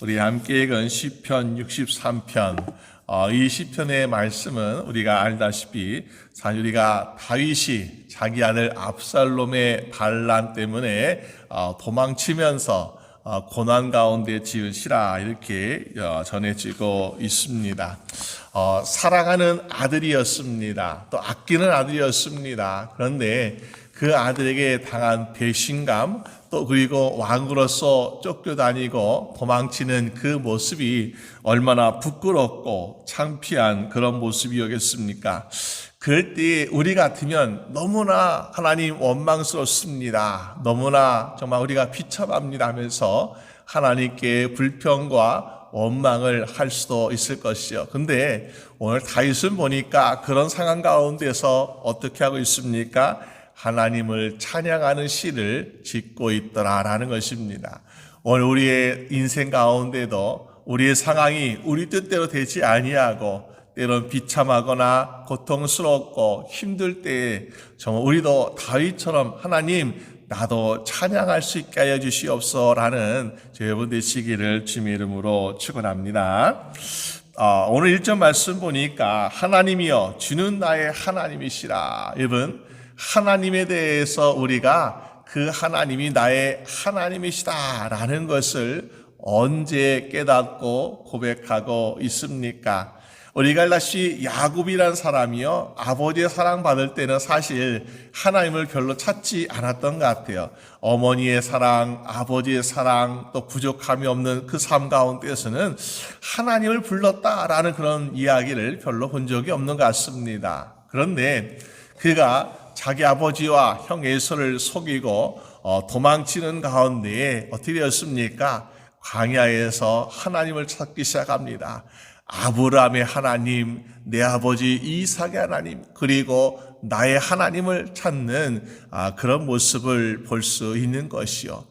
우리 함께 읽은 시편 63편. 이 시편의 말씀은 우리가 알다시피 우리가 다윗이 자기 아들 압살롬의 반란 때문에 도망치면서 고난 가운데 지은 시라 이렇게 전해지고 있습니다. 사랑하는 아들이었습니다. 또 아끼는 아들이었습니다. 그런데 그 아들에게 당한 배신감, 또 그리고 왕으로서 쫓겨다니고 도망치는 그 모습이 얼마나 부끄럽고 창피한 그런 모습이었겠습니까? 그럴 때 우리 같으면 너무나 하나님 원망스럽습니다. 너무나 정말 우리가 비참합니다 하면서 하나님께 불평과 원망을 할 수도 있을 것이요. 근데 오늘 다윗은 보니까 그런 상황 가운데서 어떻게 하고 있습니까? 하나님을 찬양하는 시를 짓고 있더라라는 것입니다. 오늘 우리의 인생 가운데도 우리의 상황이 우리 뜻대로 되지 아니하고 때론 비참하거나 고통스럽고 힘들 때에 정말 우리도 다윗처럼 하나님 나도 찬양할 수 있게 하여 주시옵소서라는 여러분 되시기를 주님의 이름으로 축원합니다. 오늘 1절 말씀 보니까 하나님이여 주는 나의 하나님이시라. 여러분 하나님에 대해서 우리가 그 하나님이 나의 하나님이시다라는 것을 언제 깨닫고 고백하고 있습니까? 우리가 알다시피 야곱이라는 사람이요, 아버지의 사랑받을 때는 사실 하나님을 별로 찾지 않았던 것 같아요. 어머니의 사랑, 아버지의 사랑, 또 부족함이 없는 그 삶 가운데서는 하나님을 불렀다라는 그런 이야기를 별로 본 적이 없는 것 같습니다. 그런데 그가 자기 아버지와 형 에서를 속이고 도망치는 가운데에 어떻게 되었습니까? 광야에서 하나님을 찾기 시작합니다. 아브라함의 하나님, 내 아버지 이삭의 하나님, 그리고 나의 하나님을 찾는 그런 모습을 볼 수 있는 것이요.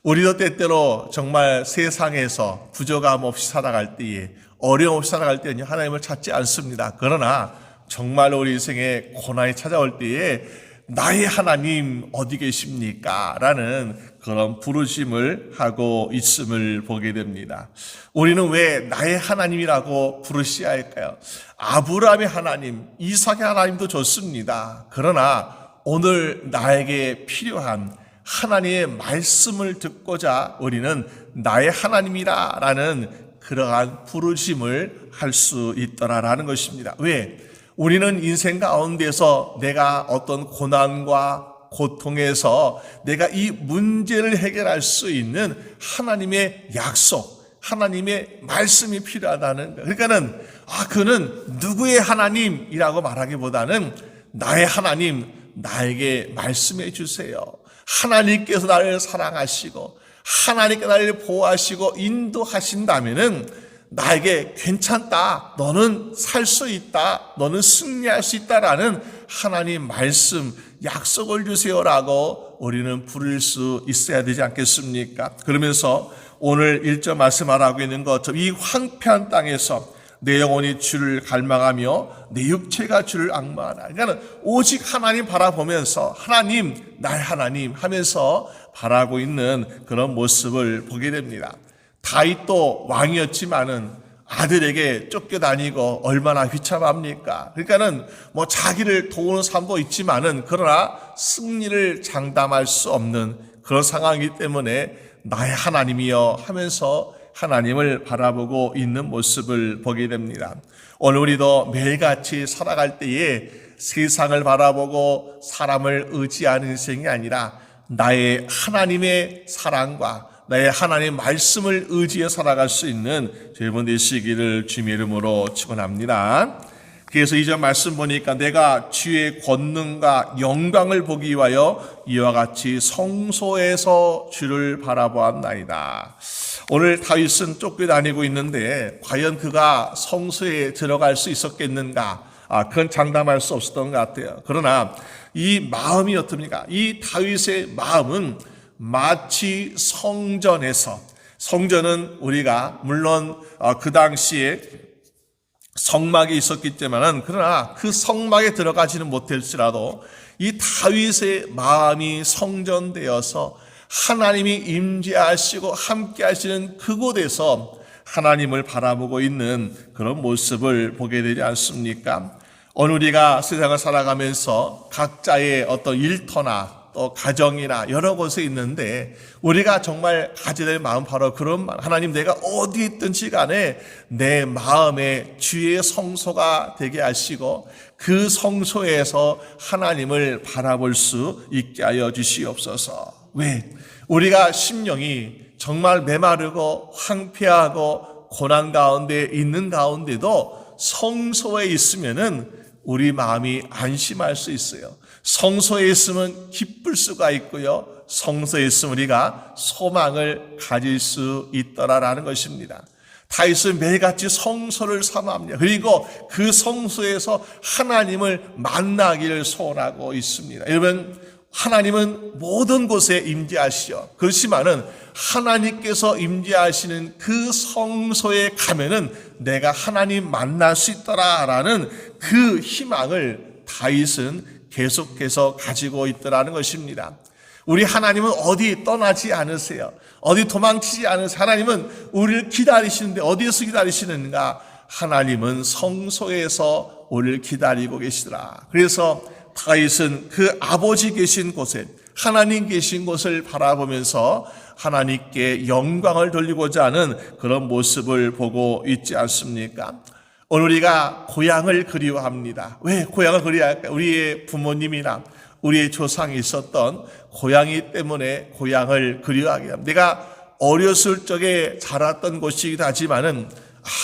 우리도 때때로 정말 세상에서 부족함 없이 살아갈 때에, 어려움 없이 살아갈 때는 하나님을 찾지 않습니다. 그러나 정말 우리 인생에 고난이 찾아올 때에 나의 하나님 어디 계십니까? 라는 그런 부르심을 하고 있음을 보게 됩니다. 우리는 왜 나의 하나님이라고 부르셔야 할까요? 아브라함의 하나님, 이삭의 하나님도 좋습니다. 그러나 오늘 나에게 필요한 하나님의 말씀을 듣고자 우리는 나의 하나님이라는 그러한 부르심을 할 수 있더라라는 것입니다. 왜? 우리는 인생 가운데서 내가 어떤 고난과 고통에서 내가 이 문제를 해결할 수 있는 하나님의 약속, 하나님의 말씀이 필요하다는 거예요. 그러니까는 그는 누구의 하나님이라고 말하기보다는 나의 하나님, 나에게 말씀해 주세요. 하나님께서 나를 사랑하시고 하나님께 나를 보호하시고 인도하신다면은 나에게 괜찮다, 너는 살 수 있다, 너는 승리할 수 있다라는 하나님 말씀, 약속을 주세요라고 우리는 부를 수 있어야 되지 않겠습니까? 그러면서 오늘 1절 말씀하라고 있는 것처럼 이 황폐한 땅에서 내 영혼이 주를 갈망하며 내 육체가 주를 앙망하라. 그러니까 오직 하나님 바라보면서 하나님, 나의 하나님 하면서 바라고 있는 그런 모습을 보게 됩니다. 다윗도 왕이었지만은 아들에게 쫓겨다니고 얼마나 비참합니까? 그러니까는 자기를 도우는 삶도 있지만은 그러나 승리를 장담할 수 없는 그런 상황이기 때문에 나의 하나님이여 하면서 하나님을 바라보고 있는 모습을 보게 됩니다. 오늘 우리도 매일같이 살아갈 때에 세상을 바라보고 사람을 의지하는 인생이 아니라 나의 하나님의 사랑과 나의 하나님의 말씀을 의지해 살아갈 수 있는 여러분 되시기를 주님의 이름으로 축원합니다. 그래서 이전 말씀 보니까 내가 주의 권능과 영광을 보기 위하여 이와 같이 성소에서 주를 바라보았나이다. 오늘 다윗은 쫓겨다니고 있는데 과연 그가 성소에 들어갈 수 있었겠는가? 그건 장담할 수 없었던 것 같아요. 그러나 이 마음이 어떻습니까? 이 다윗의 마음은 마치 성전은 우리가 물론 그 당시에 성막이 있었기 때문에 그러나 그 성막에 들어가지는 못할지라도 이 다윗의 마음이 성전되어서 하나님이 임재하시고 함께 하시는 그곳에서 하나님을 바라보고 있는 그런 모습을 보게 되지 않습니까? 오늘 우리가 세상을 살아가면서 각자의 어떤 일터나 또 가정이나 여러 곳에 있는데 우리가 정말 가져야 될 마음 바로 그런 말, 하나님 내가 어디 있든지 간에 내 마음에 주의 성소가 되게 하시고 그 성소에서 하나님을 바라볼 수 있게 하여 주시옵소서. 왜? 우리가 심령이 정말 메마르고 황폐하고 고난 가운데 있는 가운데도 성소에 있으면은 우리 마음이 안심할 수 있어요. 성소에 있으면 기쁠 수가 있고요. 성소에 있으면 우리가 소망을 가질 수 있더라라는 것입니다. 다윗은 매일같이 성소를 사모합니다. 그리고 그 성소에서 하나님을 만나기를 소원하고 있습니다. 여러분, 하나님은 모든 곳에 임재하시죠. 그렇지만은 하나님께서 임재하시는 그 성소에 가면은 내가 하나님 만날 수 있더라라는 그 희망을 다윗은 계속해서 가지고 있더라는 것입니다. 우리 하나님은 어디 떠나지 않으세요. 어디 도망치지 않으세요. 하나님은 우리를 기다리시는데 어디에서 기다리시는가? 하나님은 성소에서 우리를 기다리고 계시더라. 그래서 다윗은 그 아버지 계신 곳에 하나님 계신 곳을 바라보면서 하나님께 영광을 돌리고자 하는 그런 모습을 보고 있지 않습니까? 오늘 우리가 고향을 그리워합니다. 왜 고향을 그리워할까요? 우리의 부모님이나 우리의 조상이 있었던 고향이 때문에 고향을 그리워하게 합니다. 내가 어렸을 적에 자랐던 곳이기도 하지만은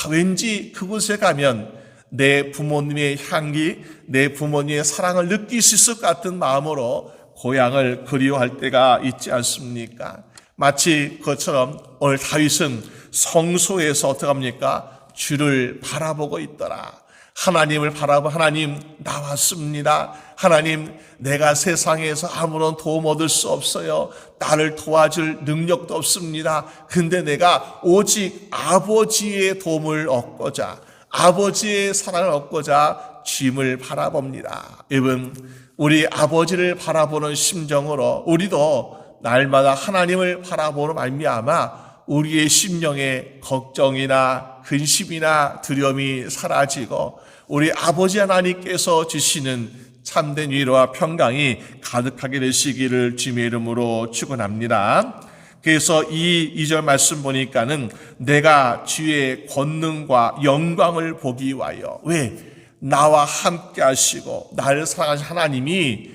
왠지 그곳에 가면 내 부모님의 향기, 내 부모님의 사랑을 느낄 수 있을 것 같은 마음으로 고향을 그리워할 때가 있지 않습니까? 마치 그것처럼 오늘 다윗은 성소에서 어떻게 합니까? 주를 바라보고 있더라. 하나님을 바라보 하나님 나왔습니다. 하나님 내가 세상에서 아무런 도움 얻을 수 없어요. 나를 도와줄 능력도 없습니다. 근데 내가 오직 아버지의 도움을 얻고자 아버지의 사랑을 얻고자 주님을 바라봅니다. 여러분 우리 아버지를 바라보는 심정으로 우리도 날마다 하나님을 바라보는 말미암아 우리의 심령에 걱정이나 근심이나 두려움이 사라지고 우리 아버지 하나님께서 주시는 참된 위로와 평강이 가득하게 되시기를 주님의 이름으로 축원합니다. 그래서 이 2절 말씀 보니까는 내가 주의 권능과 영광을 보기 위하여 왜? 나와 함께 하시고 나를 사랑하신 하나님이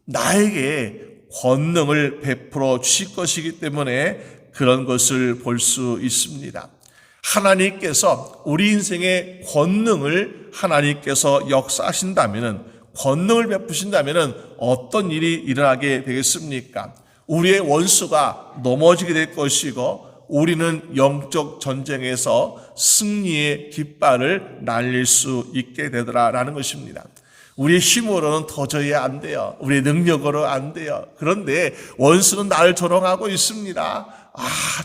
나에게 권능을 베풀어 주실 것이기 때문에 그런 것을 볼 수 있습니다. 하나님께서 우리 인생의 권능을 하나님께서 역사하신다면은 권능을 베푸신다면은 어떤 일이 일어나게 되겠습니까? 우리의 원수가 넘어지게 될 것이고 우리는 영적 전쟁에서 승리의 깃발을 날릴 수 있게 되더라라는 것입니다. 우리의 힘으로는 도저히 안 돼요. 우리의 능력으로 안 돼요. 그런데 원수는 나를 조롱하고 있습니다.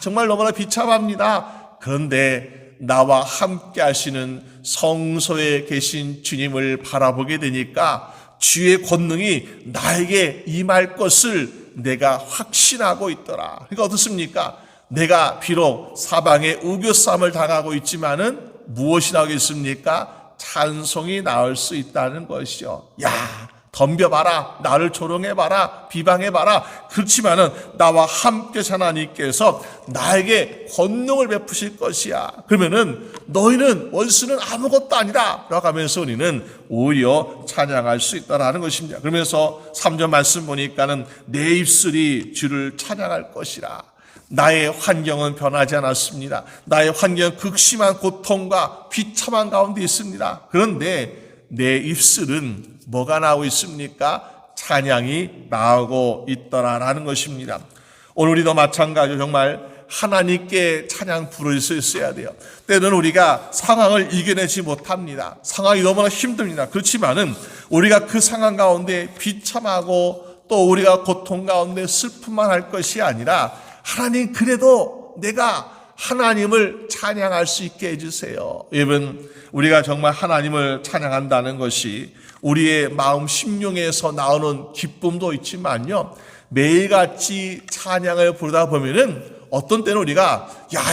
정말 너무나 비참합니다. 그런데 나와 함께 하시는 성소에 계신 주님을 바라보게 되니까 주의 권능이 나에게 임할 것을 내가 확신하고 있더라. 그러니까 어떻습니까? 내가 비록 사방에 우겨싸움을 당하고 있지만은 무엇이 나오겠습니까? 찬송이 나올 수 있다는 것이죠. 덤벼봐라, 나를 조롱해봐라, 비방해봐라. 그렇지만은 나와 함께 하나님께서 나에게 권능을 베푸실 것이야. 그러면은 너희는 원수는 아무것도 아니다 라고 하면서 우리는 오히려 찬양할 수 있다라는 것입니다. 그러면서 3절 말씀 보니까는 내 입술이 주를 찬양할 것이라. 나의 환경은 변하지 않았습니다. 나의 환경은 극심한 고통과 비참한 가운데 있습니다. 그런데 내 입술은 뭐가 나오고 있습니까? 찬양이 나오고 있더라라는 것입니다. 오늘 우리도 마찬가지로 정말 하나님께 찬양 부를 수 있어야 돼요. 때로는 우리가 상황을 이겨내지 못합니다. 상황이 너무나 힘듭니다. 그렇지만은 우리가 그 상황 가운데 비참하고 또 우리가 고통 가운데 슬픔만 할 것이 아니라 하나님 그래도 내가 하나님을 찬양할 수 있게 해주세요. 여러분 우리가 정말 하나님을 찬양한다는 것이 우리의 마음 심령에서 나오는 기쁨도 있지만요 매일같이 찬양을 부르다 보면은 어떤 때는 우리가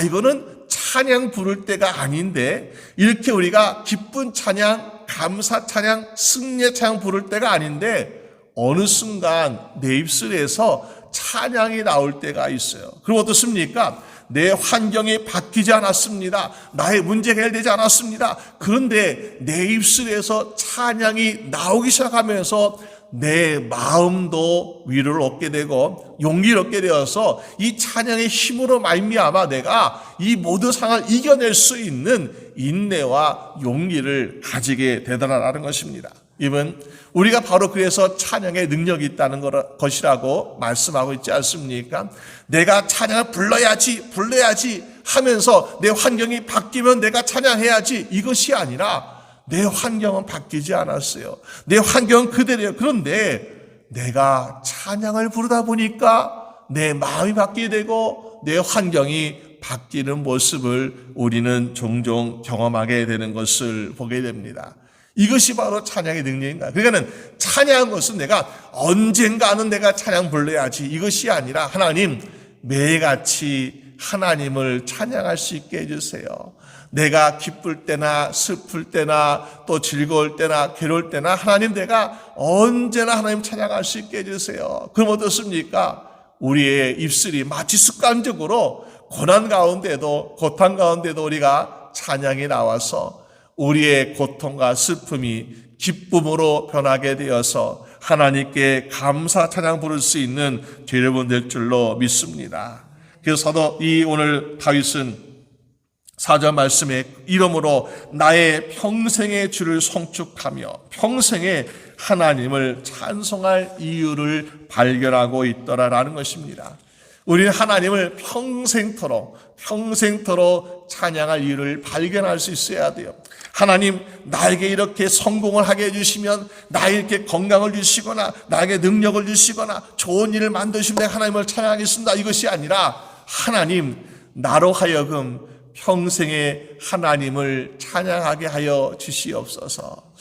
이거는 찬양 부를 때가 아닌데, 이렇게 우리가 기쁜 찬양, 감사 찬양, 승리의 찬양 부를 때가 아닌데 어느 순간 내 입술에서 찬양이 나올 때가 있어요. 그럼 어떻습니까? 내 환경이 바뀌지 않았습니다. 나의 문제가 해결되지 않았습니다. 그런데 내 입술에서 찬양이 나오기 시작하면서 내 마음도 위로를 얻게 되고 용기를 얻게 되어서 이 찬양의 힘으로 말미암아 내가 이 모든 상황을 이겨낼 수 있는 인내와 용기를 가지게 되더라라는 것입니다. 이분 우리가 바로 그래서 찬양의 능력이 있다는 것이라고 말씀하고 있지 않습니까? 내가 찬양을 불러야지 하면서 내 환경이 바뀌면 내가 찬양해야지, 이것이 아니라 내 환경은 바뀌지 않았어요. 내 환경은 그대로예요. 그런데 내가 찬양을 부르다 보니까 내 마음이 바뀌게 되고 내 환경이 바뀌는 모습을 우리는 종종 경험하게 되는 것을 보게 됩니다. 이것이 바로 찬양의 능력인가. 그러니까는 찬양한 것은 내가 언젠가는 내가 찬양 불러야지, 이것이 아니라 하나님, 매일같이 하나님을 찬양할 수 있게 해주세요. 내가 기쁠 때나 슬플 때나 또 즐거울 때나 괴로울 때나 하나님, 내가 언제나 하나님 찬양할 수 있게 해주세요. 그럼 어떻습니까? 우리의 입술이 마치 습관적으로 고난 가운데도 고통 가운데도 우리가 찬양이 나와서 우리의 고통과 슬픔이 기쁨으로 변하게 되어서 하나님께 감사 찬양 부를 수 있는 여러분 될 줄로 믿습니다. 그래서 이 오늘 다윗은 4절 말씀에 이러므로 나의 평생의 주를 송축하며 평생에 하나님을 찬송할 이유를 발견하고 있더라라는 것입니다. 우리는 하나님을 평생토록 찬양할 이유를 발견할 수 있어야 돼요. 하나님, 나에게 이렇게 성공을 하게 해주시면, 나에게 이렇게 건강을 주시거나 나에게 능력을 주시거나 좋은 일을 만드시면 내가 하나님을 찬양하겠습니다, 이것이 아니라 하나님, 나로 하여금 평생에 하나님을 찬양하게 하여 주시옵소서.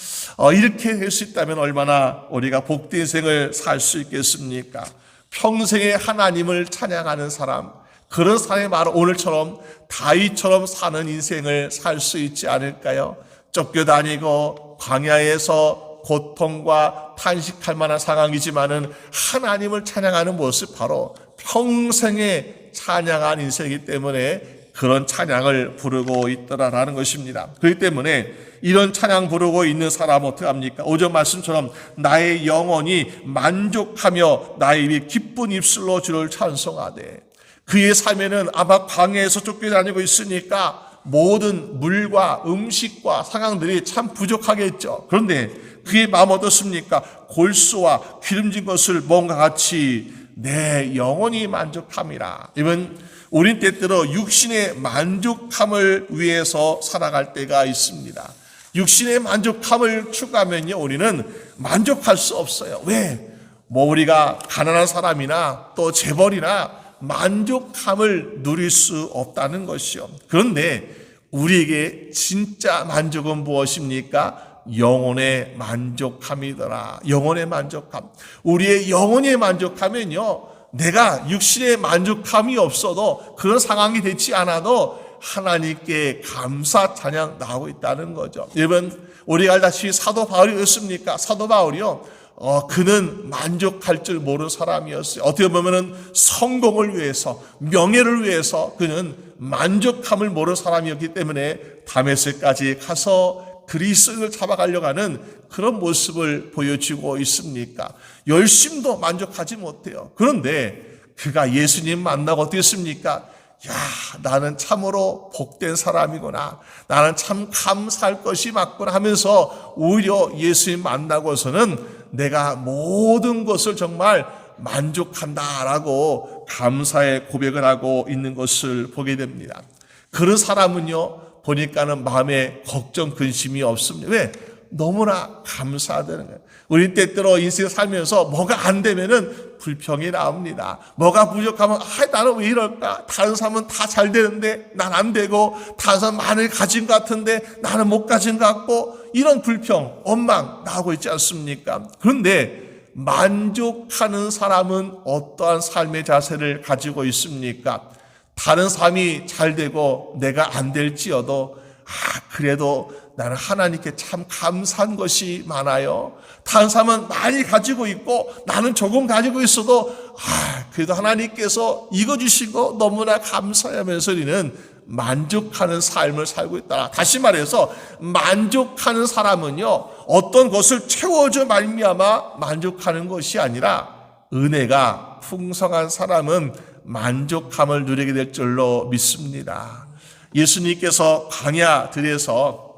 이렇게 할 수 있다면 얼마나 우리가 복된 인생을 살 수 있겠습니까? 평생에 하나님을 찬양하는 사람, 그런 사람이 바로 오늘처럼 다윗처럼 사는 인생을 살 수 있지 않을까요? 쫓겨다니고 광야에서 고통과 탄식할 만한 상황이지만은 하나님을 찬양하는 모습, 바로 평생에 찬양한 인생이기 때문에 그런 찬양을 부르고 있더라라는 것입니다. 그렇기 때문에 이런 찬양 부르고 있는 사람은 어떻게 합니까? 5절 말씀처럼 나의 영혼이 만족하며 나의 입이 기쁜 입술로 주를 찬송하되, 그의 삶에는 아마 광야에서 쫓겨다니고 있으니까 모든 물과 음식과 상황들이 참 부족하겠죠. 그런데 그의 마음 어떻습니까? 골수와 기름진 것을 뭔가 같이 내 영혼이 만족함이라. 이번 우린 때때로 육신의 만족함을 위해서 살아갈 때가 있습니다. 육신의 만족함을 추구하면요, 우리는 만족할 수 없어요. 왜? 우리가 가난한 사람이나 또 재벌이나 만족함을 누릴 수 없다는 것이요. 그런데 우리에게 진짜 만족은 무엇입니까? 영혼의 만족함이더라. 영혼의 만족함. 우리의 영혼의 만족함은요, 내가 육신의 만족함이 없어도, 그런 상황이 되지 않아도 하나님께 감사 찬양 나오고 있다는 거죠. 여러분, 우리가 알다시피 사도 바울이 그렇습니까? 사도 바울이요, 그는 만족할 줄 모르는 사람이었어요. 어떻게 보면은 성공을 위해서, 명예를 위해서 그는 만족함을 모르는 사람이었기 때문에 다메섹까지 가서 그리스도를 잡아가려고 하는 그런 모습을 보여주고 있습니까? 열심도 만족하지 못해요. 그런데 그가 예수님 만나고 어떻게 했습니까? 나는 참으로 복된 사람이구나, 나는 참 감사할 것이 많구나 하면서 오히려 예수님 만나고서는 내가 모든 것을 정말 만족한다라고 감사의 고백을 하고 있는 것을 보게 됩니다. 그런 사람은요, 보니까는 마음에 걱정, 근심이 없습니다. 왜? 너무나 감사하다는 거예요. 우리 때때로 인생 살면서 뭐가 안 되면은 불평이 나옵니다. 뭐가 부족하면 나는 왜 이럴까? 다른 사람은 다 잘 되는데 난 안 되고, 다른 사람은 많이 가진 것 같은데 나는 못 가진 것 같고, 이런 불평, 원망 나오고 있지 않습니까? 그런데 만족하는 사람은 어떠한 삶의 자세를 가지고 있습니까? 다른 사람이 잘 되고 내가 안 될지어도 그래도 나는 하나님께 참 감사한 것이 많아요. 다른 사람은 많이 가지고 있고 나는 조금 가지고 있어도 그래도 하나님께서 이거 주시고 너무나 감사하면서 우리는 만족하는 삶을 살고 있다. 다시 말해서 만족하는 사람은요, 어떤 것을 채워줘 말미암아 만족하는 것이 아니라 은혜가 풍성한 사람은 만족함을 누리게 될 줄로 믿습니다. 예수님께서 광야들에서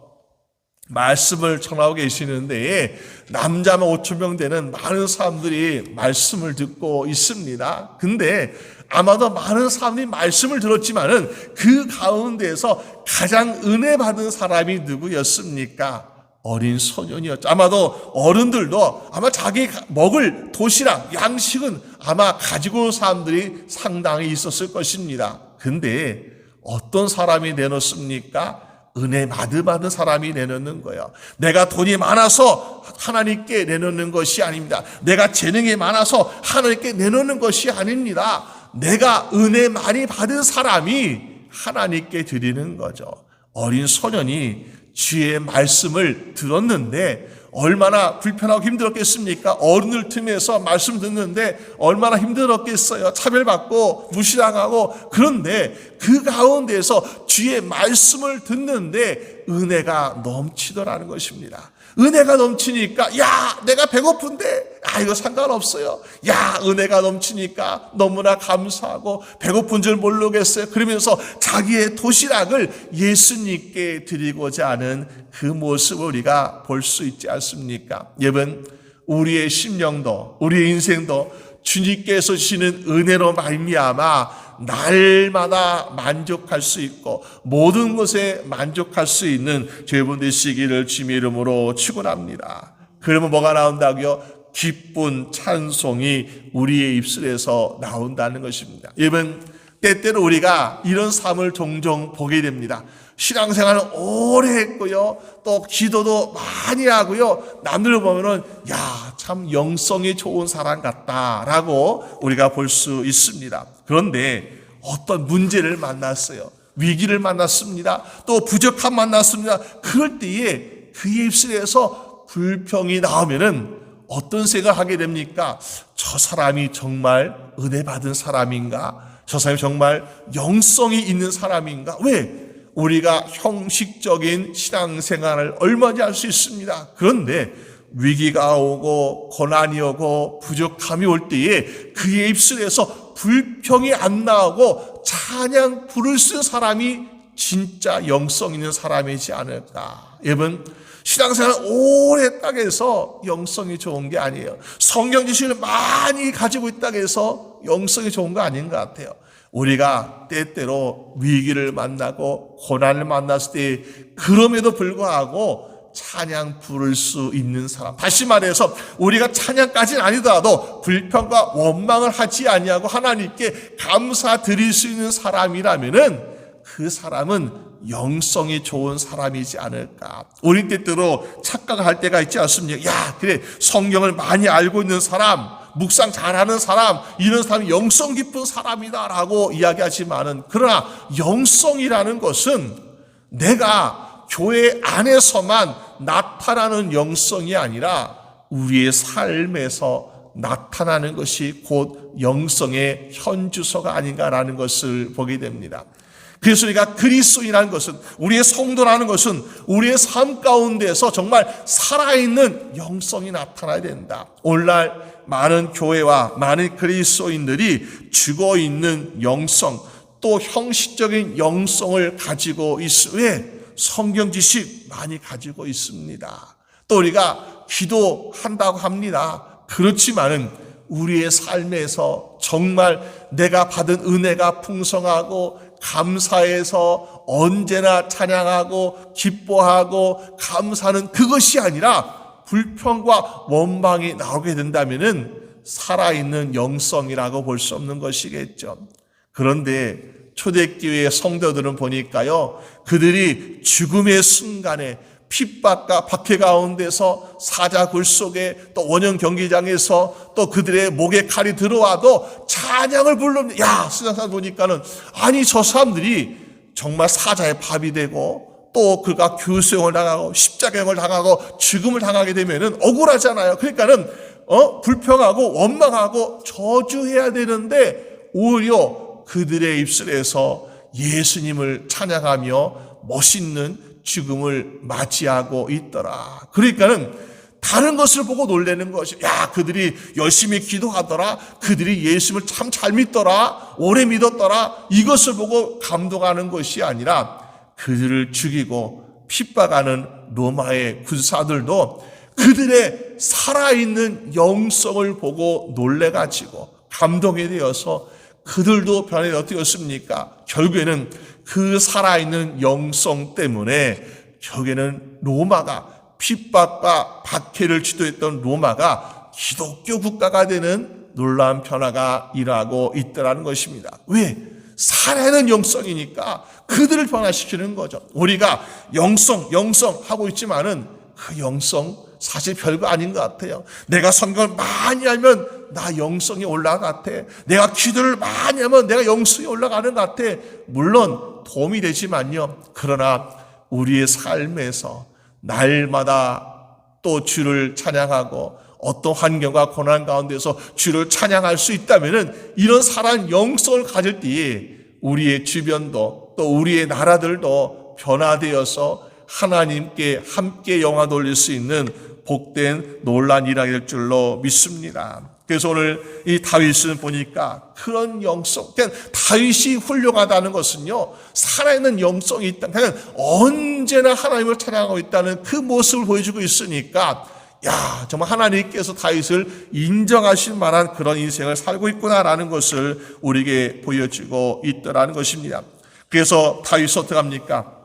말씀을 전하고 계시는데 남자만 5,000명 되는 많은 사람들이 말씀을 듣고 있습니다. 근데 아마도 많은 사람들이 말씀을 들었지만은 그 가운데에서 가장 은혜 받은 사람이 누구였습니까? 어린 소년이었죠. 아마도 어른들도 아마 자기 먹을 도시락, 양식은 아마 가지고 온 사람들이 상당히 있었을 것입니다. 근데 어떤 사람이 내놓습니까? 은혜 받은 사람이 내놓는 거예요. 내가 돈이 많아서 하나님께 내놓는 것이 아닙니다. 내가 재능이 많아서 하나님께 내놓는 것이 아닙니다. 내가 은혜 많이 받은 사람이 하나님께 드리는 거죠. 어린 소년이 주의 말씀을 들었는데 얼마나 불편하고 힘들었겠습니까? 어른들 틈에서 말씀 듣는데 얼마나 힘들었겠어요. 차별받고 무시당하고. 그런데 그 가운데에서 주의 말씀을 듣는데 은혜가 넘치더라는 것입니다. 은혜가 넘치니까 내가 배고픈데 이거 상관없어요. 은혜가 넘치니까 너무나 감사하고 배고픈 줄 모르겠어요. 그러면서 자기의 도시락을 예수님께 드리고자 하는 그 모습을 우리가 볼 수 있지 않습니까? 여러분, 우리의 심령도 우리의 인생도 주님께서 주시는 은혜로 말미암아 날마다 만족할 수 있고 모든 것에 만족할 수 있는 여러분 되시기를 주님의 이름으로 축원합니다. 그러면 뭐가 나온다고요? 기쁜 찬송이 우리의 입술에서 나온다는 것입니다. 여러분, 때때로 우리가 이런 삶을 종종 보게 됩니다. 신앙생활을 오래 했고요. 또 기도도 많이 하고요. 남들을 보면은 참 영성이 좋은 사람 같다라고 우리가 볼 수 있습니다. 그런데 어떤 문제를 만났어요. 위기를 만났습니다. 또 부족함 만났습니다. 그럴 때에 그의 입술에서 불평이 나오면은 어떤 생각을 하게 됩니까? 저 사람이 정말 은혜 받은 사람인가? 저 사람이 정말 영성이 있는 사람인가? 왜? 우리가 형식적인 신앙생활을 얼마든지 할 수 있습니다. 그런데 위기가 오고 고난이 오고 부족함이 올 때에 그의 입술에서 불평이 안 나오고 찬양 부를 수 있는 사람이 진짜 영성 있는 사람이지 않을까. 여러분, 신앙생활 오래 했다고 해서 영성이 좋은 게 아니에요. 성경 지식을 많이 가지고 있다고 해서 영성이 좋은 거 아닌 것 같아요. 우리가 때때로 위기를 만나고 고난을 만났을 때 그럼에도 불구하고 찬양 부를 수 있는 사람. 다시 말해서 우리가 찬양까지는 아니더라도 불평과 원망을 하지 아니하고 하나님께 감사드릴 수 있는 사람이라면은 그 사람은 영성이 좋은 사람이지 않을까. 우리 때때로 착각할 때가 있지 않습니까? 그래, 성경을 많이 알고 있는 사람, 묵상 잘하는 사람, 이런 사람이 영성 깊은 사람이다라고 이야기하지만은, 그러나 영성이라는 것은 내가 교회 안에서만 나타나는 영성이 아니라 우리의 삶에서 나타나는 것이 곧 영성의 현주소가 아닌가라는 것을 보게 됩니다. 그래서 우리가 그리스도인이라는 것은, 우리의 성도라는 것은 우리의 삶 가운데서 정말 살아있는 영성이 나타나야 된다. 오늘날 많은 교회와 많은 그리스도인들이 죽어있는 영성, 또 형식적인 영성을 가지고 왜? 성경 지식 많이 가지고 있습니다. 또 우리가 기도한다고 합니다. 그렇지만은 우리의 삶에서 정말 내가 받은 은혜가 풍성하고 감사해서 언제나 찬양하고 기뻐하고 감사하는 그것이 아니라 불평과 원망이 나오게 된다면은 살아있는 영성이라고 볼 수 없는 것이겠죠. 그런데 초대교회 성도들은 보니까요, 그들이 죽음의 순간에 핍박과 박해 가운데서 사자굴 속에 또 원형 경기장에서 또 그들의 목에 칼이 들어와도 찬양을 부릅니다. 야, 세상 사람 보니까는 아니 저 사람들이 정말 사자의 밥이 되고 또 그가 교수형을 당하고 십자가형을 당하고 죽음을 당하게 되면은 억울하잖아요. 그러니까는 불평하고 원망하고 저주해야 되는데 오히려 그들의 입술에서 예수님을 찬양하며 멋있는 죽음을 맞이하고 있더라. 그러니까는 다른 것을 보고 놀라는 것이, 야, 그들이 열심히 기도하더라. 그들이 예수님을 참 잘 믿더라. 오래 믿었더라. 이것을 보고 감동하는 것이 아니라 그들을 죽이고 핍박하는 로마의 군사들도 그들의 살아있는 영성을 보고 놀래가지고 감동이 되어서 그들도 변화가 어떻게 되었습니까? 결국에는 그 살아있는 영성 때문에 결국에는 로마가 핍박과 박해를 주도했던 로마가 기독교 국가가 되는 놀라운 변화가 일어나고 있더라는 것입니다. 왜? 살아있는 영성이니까 그들을 변화시키는 거죠. 우리가 영성 하고 있지만은 그 영성 사실 별거 아닌 것 같아요. 내가 성경을 많이 알면 나 영성이 올라가 같아. 내가 기도를 많이 하면 내가 영성이 올라가는 것 같아. 물론 도움이 되지만요. 그러나 우리의 삶에서 날마다 또 주를 찬양하고 어떤 환경과 고난 가운데서 주를 찬양할 수 있다면은 이런 살아있는 영성을 가질 때에 우리의 주변도 또 우리의 나라들도 변화되어서 하나님께 함께 영화 돌릴 수 있는 복된 놀라운 일이 될 줄로 믿습니다. 그래서 오늘 이 다윗은 보니까 그런 영성, 그냥 다윗이 훌륭하다는 것은요, 살아있는 영성이 있다. 그냥 언제나 하나님을 찬양하고 있다는 그 모습을 보여주고 있으니까, 야, 정말 하나님께서 다윗을 인정하실 만한 그런 인생을 살고 있구나라는 것을 우리에게 보여주고 있더라는 것입니다. 그래서 다윗은 어떻게 합니까?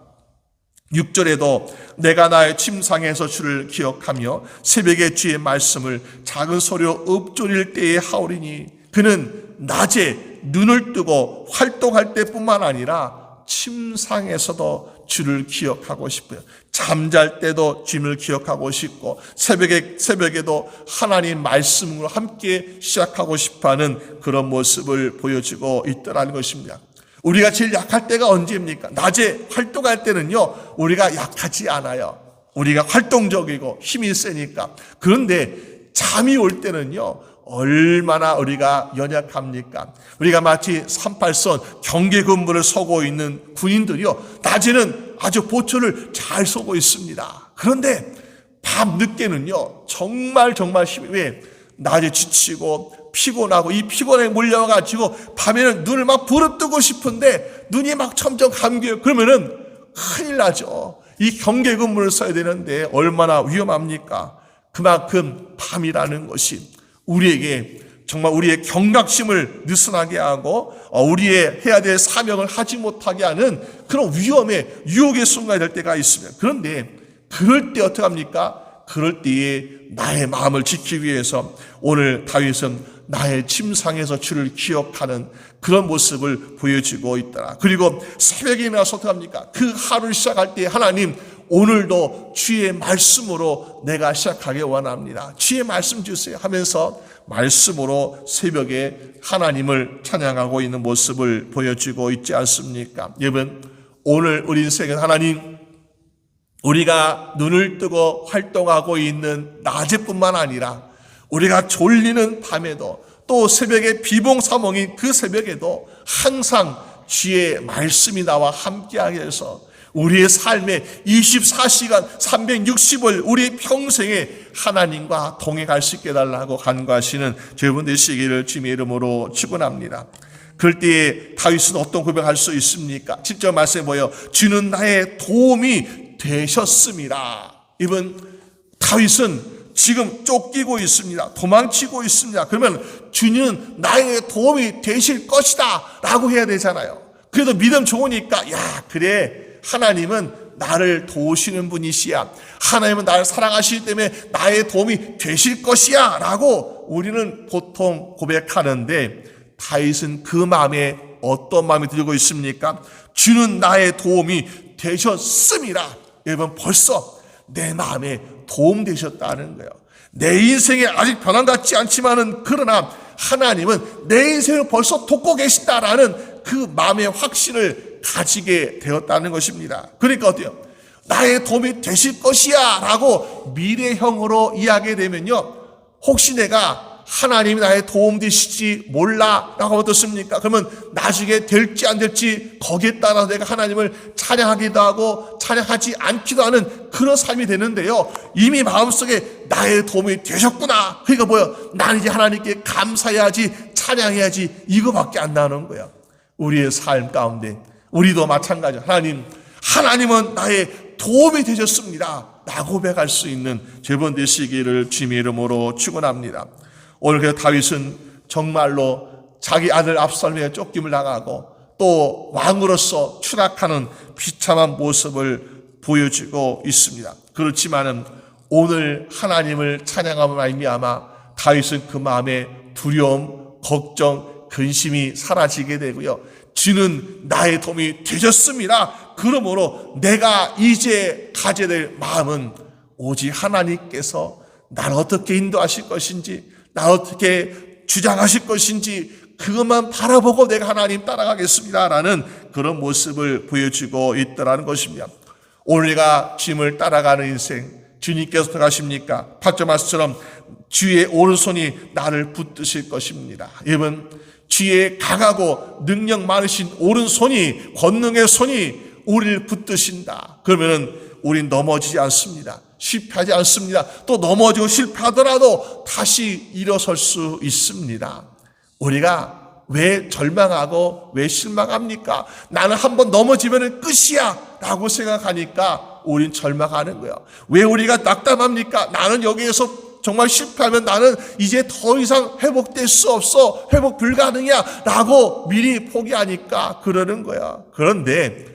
6절에도 내가 나의 침상에서 주를 기억하며 새벽에 주의 말씀을 작은 소리로 읊조릴 때에 하오리니 그는 낮에 눈을 뜨고 활동할 때뿐만 아니라 침상에서도 주를 기억하고 싶어요. 잠잘 때도 주님을 기억하고 싶고 새벽에도 하나님 말씀으로 함께 시작하고 싶어하는 그런 모습을 보여주고 있더라는 것입니다. 우리가 제일 약할 때가 언제입니까? 낮에 활동할 때는요, 우리가 약하지 않아요. 우리가 활동적이고 힘이 세니까. 그런데 잠이 올 때는요, 얼마나 우리가 연약합니까? 우리가 마치 38선 경계 근무를 서고 있는 군인들이요, 낮에는 아주 보초를 잘 서고 있습니다. 그런데 밤 늦게는요, 정말 힘이, 왜? 낮에 지치고 피곤하고 이 피곤에 몰려가지고 밤에는 눈을 막 부릅뜨고 싶은데 눈이 막 점점 감겨요. 그러면은 큰일 나죠. 이 경계 근무를 써야 되는데 얼마나 위험합니까? 그만큼 밤이라는 것이 우리에게 정말 우리의 경각심을 느슨하게 하고 우리의 해야 될 사명을 하지 못하게 하는 그런 위험의 유혹의 순간이 될 때가 있습니다. 그런데 그럴 때 어떻게 합니까? 그럴 때에 나의 마음을 지키기 위해서 오늘 다윗은 나의 침상에서 주를 기억하는 그런 모습을 보여주고 있더라. 그리고 새벽에 일어나서 어떻게 합니까? 그 하루를 시작할 때 하나님 오늘도 주의 말씀으로 내가 시작하기 원합니다. 주의 말씀 주세요 하면서 말씀으로 새벽에 하나님을 찬양하고 있는 모습을 보여주고 있지 않습니까? 여러분, 오늘 우리 인생은 하나님, 우리가 눈을 뜨고 활동하고 있는 낮에뿐만 아니라 우리가 졸리는 밤에도 또 새벽에 비몽사몽인 그 새벽에도 항상 주의 말씀이 나와 함께하게 해서 우리의 삶에 24시간 360일 우리 평생에 하나님과 동행할 수 있게 해달라고 간구하시는 여러분 되시기를 주님의 이름으로 축원합니다. 그럴 때에 다윗은 어떤 고백할 수 있습니까? 10절 말씀에 보여 주는 나의 도움이 되셨습니다. 이번 다윗은 지금 쫓기고 있습니다. 도망치고 있습니다. 그러면 주님은 나의 도움이 되실 것이다 라고 해야 되잖아요. 그래도 믿음 좋으니까 야 그래 하나님은 나를 도우시는 분이시야. 하나님은 나를 사랑하시기 때문에 나의 도움이 되실 것이야 라고 우리는 보통 고백하는데 다윗은 그 마음에 어떤 마음이 들고 있습니까? 주는 나의 도움이 되셨습니다. 여러분 벌써 내 마음에 도움되셨다는 거예요. 내 인생에 아직 변함 같지 않지만은 그러나 하나님은 내 인생을 벌써 돕고 계신다라는 그 마음의 확신을 가지게 되었다는 것입니다. 그러니까 어때요? 나의 도움이 되실 것이야 라고 미래형으로 이야기되면요, 혹시 내가 하나님이 나의 도움 되실지 몰라 라고 하면 어떻습니까? 그러면 나중에 될지 안 될지 거기에 따라서 내가 하나님을 찬양하기도 하고 찬양하지 않기도 하는 그런 삶이 되는데요, 이미 마음속에 나의 도움이 되셨구나, 그러니까 뭐예요? 나는 이제 하나님께 감사해야지, 찬양해야지, 이거밖에 안 나오는 거예요. 우리의 삶 가운데 우리도 마찬가지예요. 하나님은 나의 도움이 되셨습니다 라고 고백할 수 있는 여러분 되시기를 주님의 이름으로 축원합니다. 오늘 그 다윗은 정말로 자기 아들 압살롬에게 쫓김을 당하고 또 왕으로서 추락하는 비참한 모습을 보여주고 있습니다. 그렇지만은 오늘 하나님을 찬양함으로 말미암아 다윗은 그 마음에 두려움, 걱정, 근심이 사라지게 되고요, 주는 나의 도움이 되셨습니다. 그러므로 내가 이제 가져야 될 마음은 오직 하나님께서 나를 어떻게 인도하실 것인지, 나를 어떻게 주장하실 것인지 그것만 바라보고 내가 하나님 따라가겠습니다라는 그런 모습을 보여주고 있더라는 것입니다. 오늘 내가 주님을 따라가는 인생, 주님께서 어떻게 하십니까? 8절 말씀처럼 주의 오른손이 나를 붙드실 것입니다. 여러분, 주의 강하고 능력 많으신 오른손이, 권능의 손이 우리를 붙드신다. 그러면은 우린 넘어지지 않습니다. 실패하지 않습니다. 또 넘어지고 실패하더라도 다시 일어설 수 있습니다. 우리가 왜 절망하고 왜 실망합니까? 나는 한번 넘어지면 끝이야 라고 생각하니까 우린 절망하는 거예요. 왜 우리가 낙담합니까? 나는 여기에서 정말 실패하면 나는 이제 더 이상 회복될 수 없어, 회복 불가능이야 라고 미리 포기하니까 그러는 거야. 그런데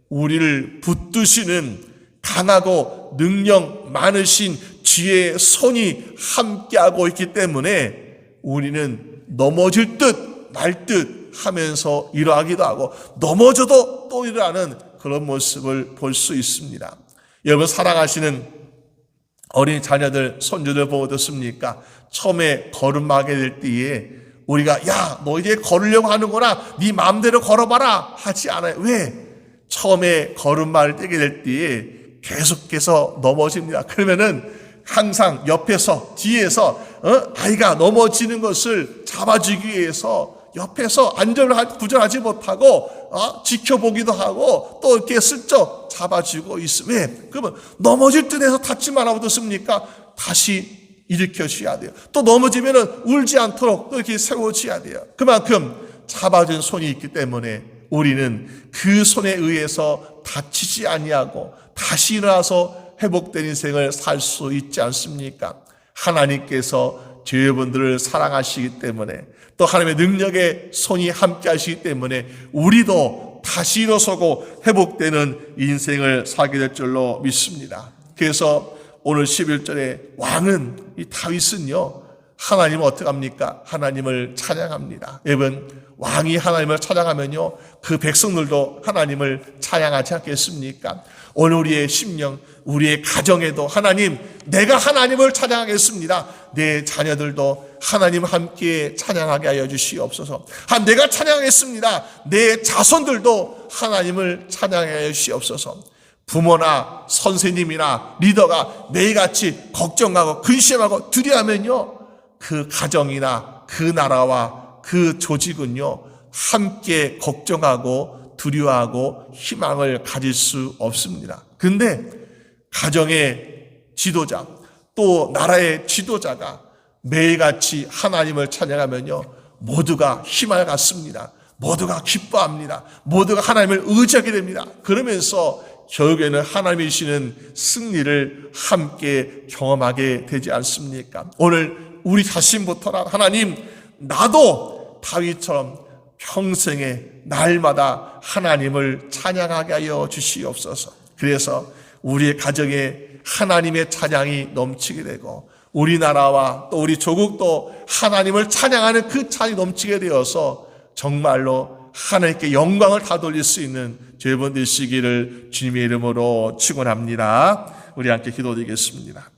우리를 붙드시는 강하고 능력 많으신 주의 손이 함께하고 있기 때문에 우리는 넘어질 듯 말 듯 하면서 일어나기도 하고 넘어져도 또 일어나는 그런 모습을 볼 수 있습니다. 여러분, 사랑하시는 어린 자녀들, 손주들 보고 어떻습니까? 처음에 걸음마게 될 때에 우리가 야, 너 이제 걸으려고 하는구나, 네 마음대로 걸어봐라 하지 않아요. 왜? 처음에 걸음마를 떼게 될 때에 계속해서 넘어집니다. 그러면은 항상 옆에서, 뒤에서 아이가 넘어지는 것을 잡아주기 위해서 옆에서 구전하지 못하고 지켜보기도 하고 또 이렇게 슬쩍 잡아주고 있어요. 왜? 그러면 넘어질 듯해서 다치 말하고 어떻습니까? 다시 일으켜줘야 돼요. 또 넘어지면은 울지 않도록 또 이렇게 세워줘야 돼요. 그만큼 잡아준 손이 있기 때문에 우리는 그 손에 의해서 다치지 아니하고 다시 일어나서 회복된 인생을 살 수 있지 않습니까? 하나님께서 여러분들을 사랑하시기 때문에 또 하나님의 능력의 손이 함께 하시기 때문에 우리도 다시 일어서고 회복되는 인생을 살게 될 줄로 믿습니다. 그래서 오늘 11절에 왕은, 이 다윗은요, 하나님을 어떻게 합니까? 하나님을 찬양합니다. 여러분, 왕이 하나님을 찬양하면요, 그 백성들도 하나님을 찬양하지 않겠습니까? 오늘 우리의 심령, 우리의 가정에도 하나님, 내가 하나님을 찬양하겠습니다. 내 자녀들도 하나님을 함께 찬양하게 하여 주시옵소서. 내가 찬양하겠습니다. 내 자손들도 하나님을 찬양하게 하여 주시옵소서. 부모나 선생님이나 리더가 매일같이 걱정하고 근심하고 두려워하면요, 그 가정이나 그 나라와 그 조직은요, 함께 걱정하고 두려워하고 희망을 가질 수 없습니다. 근데 가정의 지도자, 또 나라의 지도자가 매일같이 하나님을 찬양하면요, 모두가 희망을 갖습니다. 모두가 기뻐합니다. 모두가 하나님을 의지하게 됩니다. 그러면서 결국에는 하나님이 주시는 승리를 함께 경험하게 되지 않습니까? 오늘 우리 자신부터라도 하나님, 나도 다윗처럼 평생에 날마다 하나님을 찬양하게 하여 주시옵소서. 그래서 우리의 가정에 하나님의 찬양이 넘치게 되고 우리나라와 또 우리 조국도 하나님을 찬양하는 그 찬이 넘치게 되어서 정말로 하나님께 영광을 다 돌릴 수 있는 여러분 되시기를 주님의 이름으로 축원합니다. 우리 함께 기도드리겠습니다.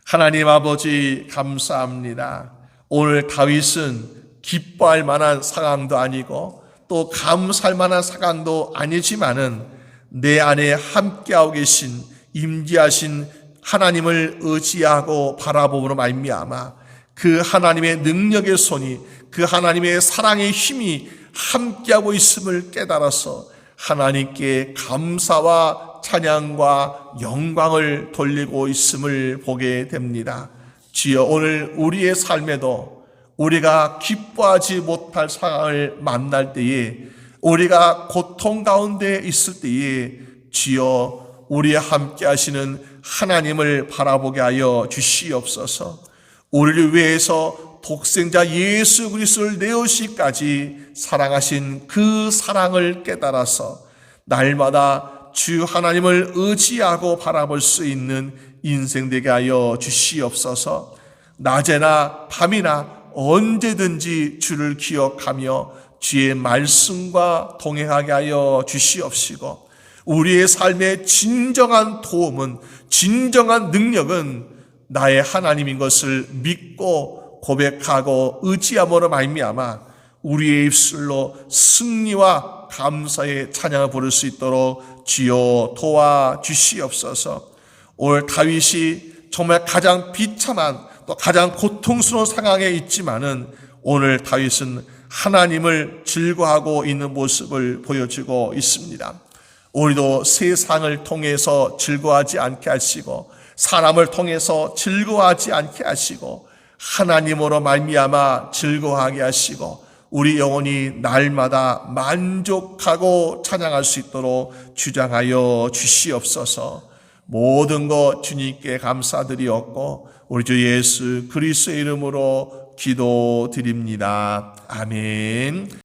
하나님 아버지 감사합니다. 오늘 다윗은 기뻐할 만한 상황도 아니고 또 감사할 만한 상황도 아니지만은 내 안에 함께하고 계신 임재하신 하나님을 의지하고 바라봄으로 말미암아 그 하나님의 능력의 손이 그 하나님의 사랑의 힘이 함께하고 있음을 깨달아서 하나님께 감사와 찬양과 영광을 돌리고 있음을 보게 됩니다. 주여, 오늘 우리의 삶에도 우리가 기뻐하지 못할 상황을 만날 때에, 우리가 고통 가운데 있을 때에 주여 우리와 함께 하시는 하나님을 바라보게 하여 주시옵소서. 우리를 위해서 독생자 예수 그리스도를 내오시기까지 사랑하신 그 사랑을 깨달아서 날마다 주 하나님을 의지하고 바라볼 수 있는 인생 되게 하여 주시옵소서. 낮에나 밤이나 언제든지 주를 기억하며 주의 말씀과 동행하게 하여 주시옵시고, 우리의 삶의 진정한 도움은, 진정한 능력은 나의 하나님인 것을 믿고 고백하고 의지함으로 말미암아 우리의 입술로 승리와 감사의 찬양을 부를 수 있도록 주여 도와주시옵소서. 오늘 다윗이 정말 가장 비참한 또 가장 고통스러운 상황에 있지만은 오늘 다윗은 하나님을 즐거워하고 있는 모습을 보여주고 있습니다. 우리도 세상을 통해서 즐거워하지 않게 하시고 사람을 통해서 즐거워하지 않게 하시고 하나님으로 말미암아 즐거워하게 하시고 우리 영혼이 날마다 만족하고 찬양할 수 있도록 주장하여 주시옵소서. 모든 것 주님께 감사드리옵고 우리 주 예수 그리스도의 이름으로 기도드립니다. 아멘.